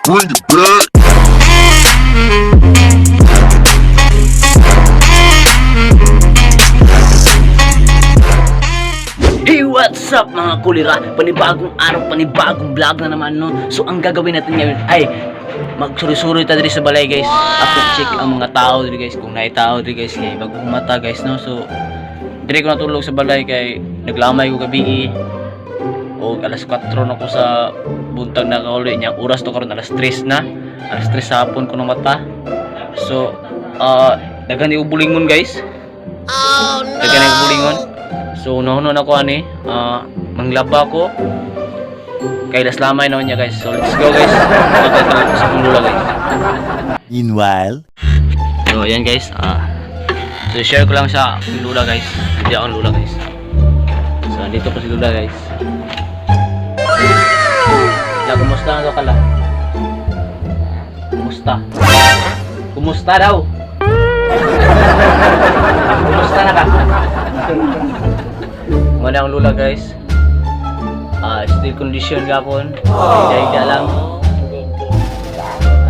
Bring it back. Hey, what's up mga kulira? Panibagong araw, panibagong vlog na naman, no? So, ang gagawin natin ngayon ay magsuri-suri tayo dito sa balay, guys. After check ang mga tao dito, guys. Kung may tao dito, guys, kay mag-umata, guys, no? So, dire ko natulog sa balay kay naglamay ko gabi o alas 4 na ko sa buntag na kauli niya. Oras to karon alas 3 na. Alas 3 sa hapon ko ng mata. So, daghan yung bulingon, guys. Oh, no! Daghan yung bulingon. So, uno-uno na ko ani, manglaba ko. Kay las lamay na niya, guys. So, let's go, guys. Magkakaroon sa lula, guys. Meanwhile, So, ayan, guys. So, share ko lang sa lula, guys. Hindi ako ang lula, guys. So, dito po si lula, guys. La, kumusta na kala? Kumusta? Kumusta daw? Kumusta na ka? Mana ang lula, guys. Still condition gapon. Higda lang.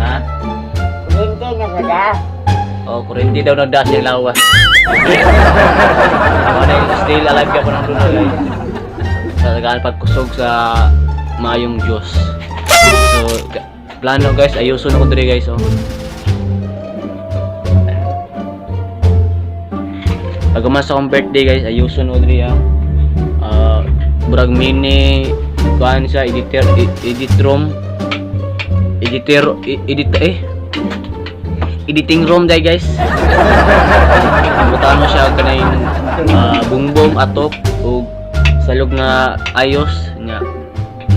Ha? Hindi na kada. Oh, kurente daw nagdas yung lawas. Mana still alive gapon ang lula, guys. Sa tagaan pagkusog sa mayong Diyos. So, plano, guys, ayusun ako diri, guys, oh. Pagkaman sa akong birthday, guys, ayusun ko diri, burag mini kuan sa editor editing room day, guys. Butano siya kanay bungbong atop ug salog nga ayos nga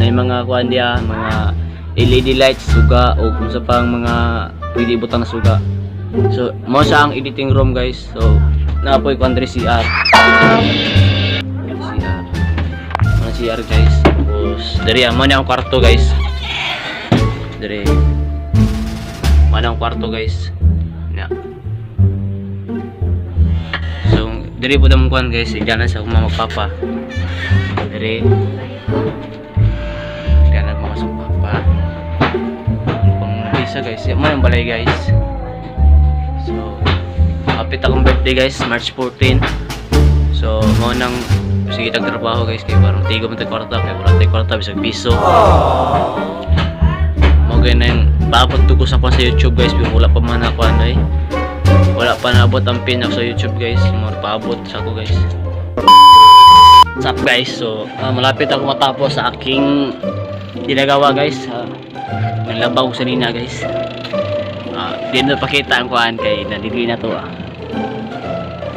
na mga kuan dia, mga LED lights suga o kung sa pang mga pwede butang na suga. So mo sa ang editing room, guys. So naapoy kuan diri CR, guys. Tapos dari mo na ang kwarto, guys. Dari mana ang kwarto, guys. Na. So dari po damong kuan, guys. Igana sa akong magpapa. Dari igana masuk papa. Pang bisa, guys. Mo ang balay, guys. So kapit akong birthday, guys, March 14. So mo nang sige tagtrabaho, guys, kay parang tigo man tagkwarta, kay parang tagkwarta bisag piso. Mo ganyan paabot ko sa kwan sa YouTube, guys, pero wala pa man ako ano eh. Wala pa naabot ang pin ako sa YouTube, guys. Mo paabot sa ako, guys. What's up, guys? So malapit ako matapos sa aking ginagawa, guys. Naglabaw ko sa nina, guys. Di na pakita ang kuan kay nadili na to,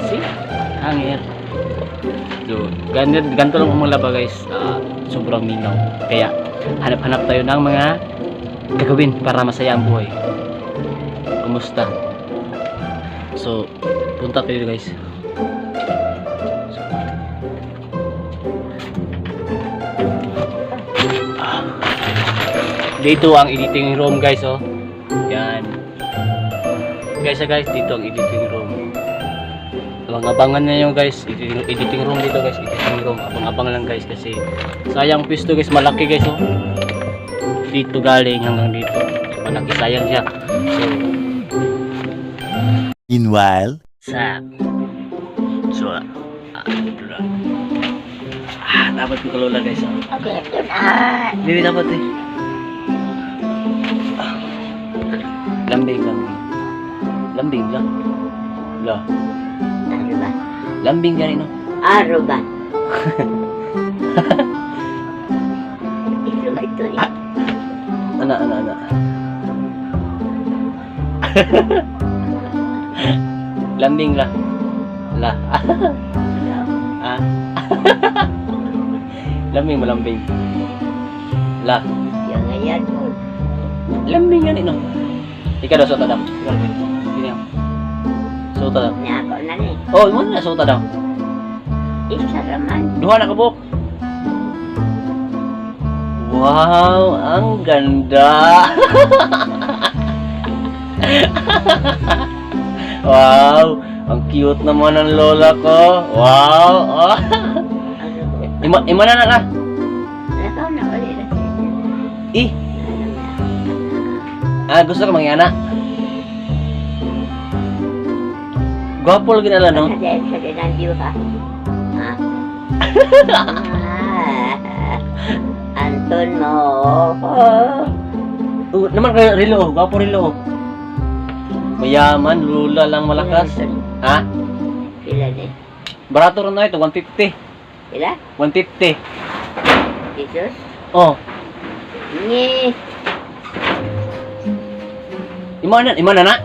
See? Hangir. So, ganito lang umalaba, guys. Sobrang minaw. Kaya, hanap-hanap tayo ng mga gagawin para masaya ang buhay. Kumusta? So, punta tayo, guys. Dito ang editing room, guys, oh. Yan. Guys, dito ang editing room. Abang-abangan na yung, guys, editing room dito, guys. Editing room, abang-abang lang, guys, kasi sayang pisto, guys, malaki, guys, oh. Dito galing hanggang dito, malaki, sayang siya. So meanwhile, dapat ko kalula, guys, oh. Okay, ito na. Hindi dapat eh. Lambing lang. Lambing lang. Lah. Ano ba? Lambing gani, no? Ano ba? Ito ba ito eh? Ana. Lambing lah. Lah. Ah. Lambing malambing. Lah. Yang ngayon mo. Lambing gani, no? Ika daw sa tadam. Gini ako. So tadam. Niya ako na ni. Oh, mo na so tadam. Isa raman. Duha na kabuk. Wow, ang ganda. Wow, ang cute naman ng lola ko. Wow. Oh. Ima na ka. Nakaw na ulit. Eh, Gusto ka mangyana? Gwapo lagi na no? Sa dinandyo ha. Ha? Anton mo. Naman kayo, Rilo, gwapo Rilo. Mayaman, lula lang malakas. Ha? Pila ni? Barato rin na ito, 150. Pila? 150. Jesus? Oh, Ngi. imo na na.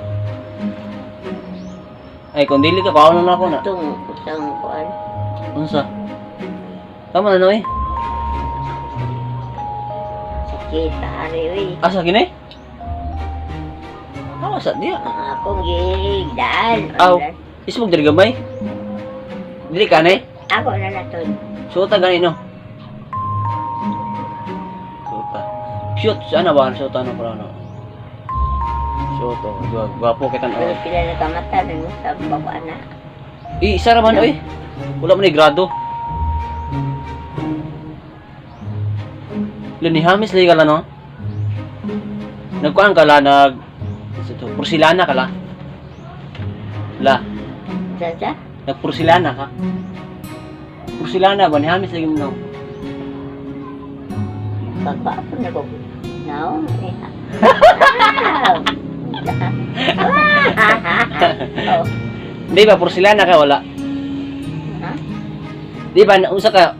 Ay, kung dili ka, kaon na ako na. Itong kusang kuan. Unsa? Tama na no eh. Sakit ari uy. Asa gini? Sa dia. Ang akong gigdaan. Aw, ismog diri gamay. Dili ka ne? Ako na naton. Suota gani no. Suota. Shoot, sana ba suota no para no. Suota, gwapo kita no. Pero pila na kamata nang sa baba na. Isa ra man oy. Wala man ni grado. Lini hamis lagi kala no. Nagkuan kala porsilana kala. La, Saja? nagporsilana ka. Porsilana ba ni hamis lagi mo no. Baba ako na ko. Now, oh. Di ba porsilana ka wala? Ha? Di ba usa ka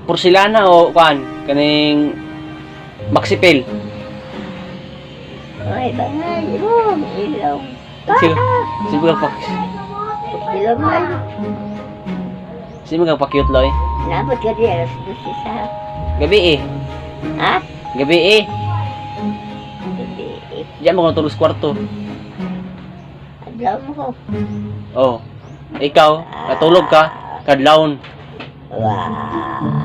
porsilana o kuan kaning Maxipel? Ay, bangay. Oh, ilaw. Sino ka pa? Ilaw man. Sino ka pa cute loy? Nabot ka di alas 12 sa. Gabi eh. Ha? Gabi eh. Hindi. Diyan mo kung tulos kwarto. Adlaw mo ko. Oh. Ikaw, natulog ka, kadlawon. Wah.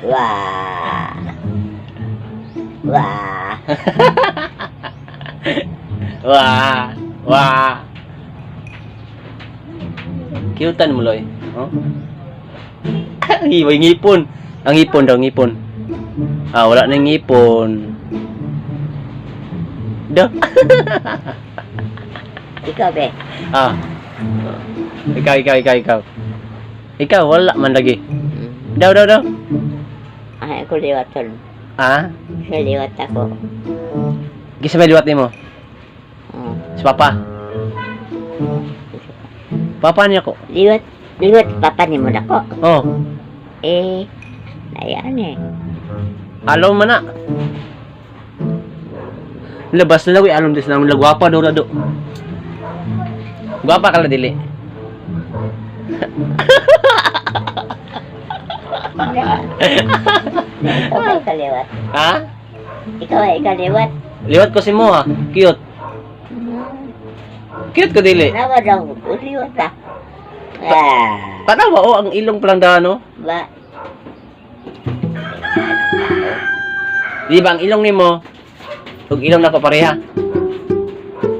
Wah. Wah. Wah. Wah. Cute mo loy. Oh. May ngipon. Ang ngipon daw, ngipon. Wala na ngipon. Daw. Ikaw be. Ikaw. Ikaw, wala man lagi. Daw. Ay, ako liwaton. Sa liwat ako. Gisa ba liwat nimo? Si Papa. Papa niya ko. Liwat papa ni mo nako. Oh. Ayan eh. Alaw man na. Labas na lawi alom des nang lagwapa daw do. Gwapa kala dili. Ikaw ay kaliwat. Ha? Ikaw ay kaliwat. Liwat ko si mo ha. Cute. Cute ko dili. Nawa daw, liwat na. Tanawa ang ilong palang no? Ba? Di ba ang ilong nimo? Ug ilong nako pareha.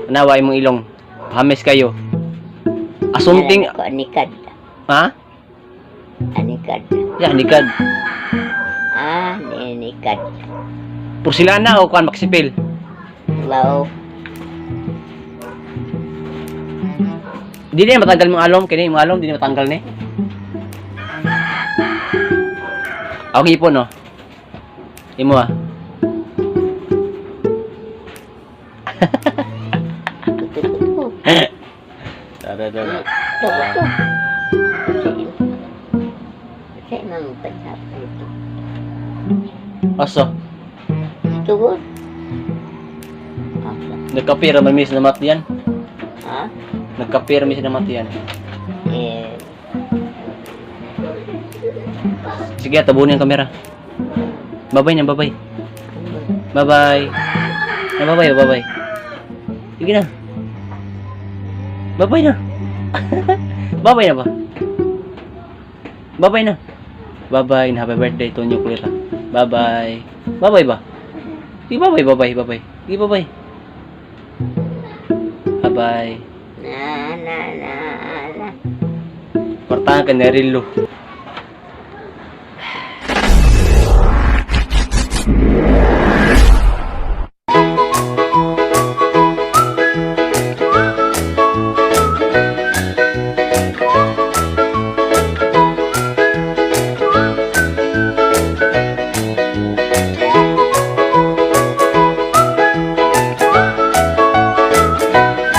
Tanawa imong ilong. Hames kayo. Asunting. Ko anikad. Ha? Anikad. Ya, nikad. Anikad. Porsilana o kuan Maxipel? Wow. Di na matanggal mong alom, kini mong alom di na matanggal ni. Ako ipon no. Imo ah. Dada. Kasi nang pansap ito. Aso, Tugod. nagkapira man mis na matiyan. Ha? Nagkapira mis na matiyan. Sige, tabunin ang kamera. Babay na, babay. Bye-bye. Bye-bye. Sige na. Bye-bye na. Bye-bye na ba? Bye-bye na. Bye-bye na. Happy birthday, Tonyo Kulira. Bye-bye. Bye-bye ba? Sige, bye-bye. Sige, bye-bye. Bye-bye. Na. Kortahan ka na rin, Lu.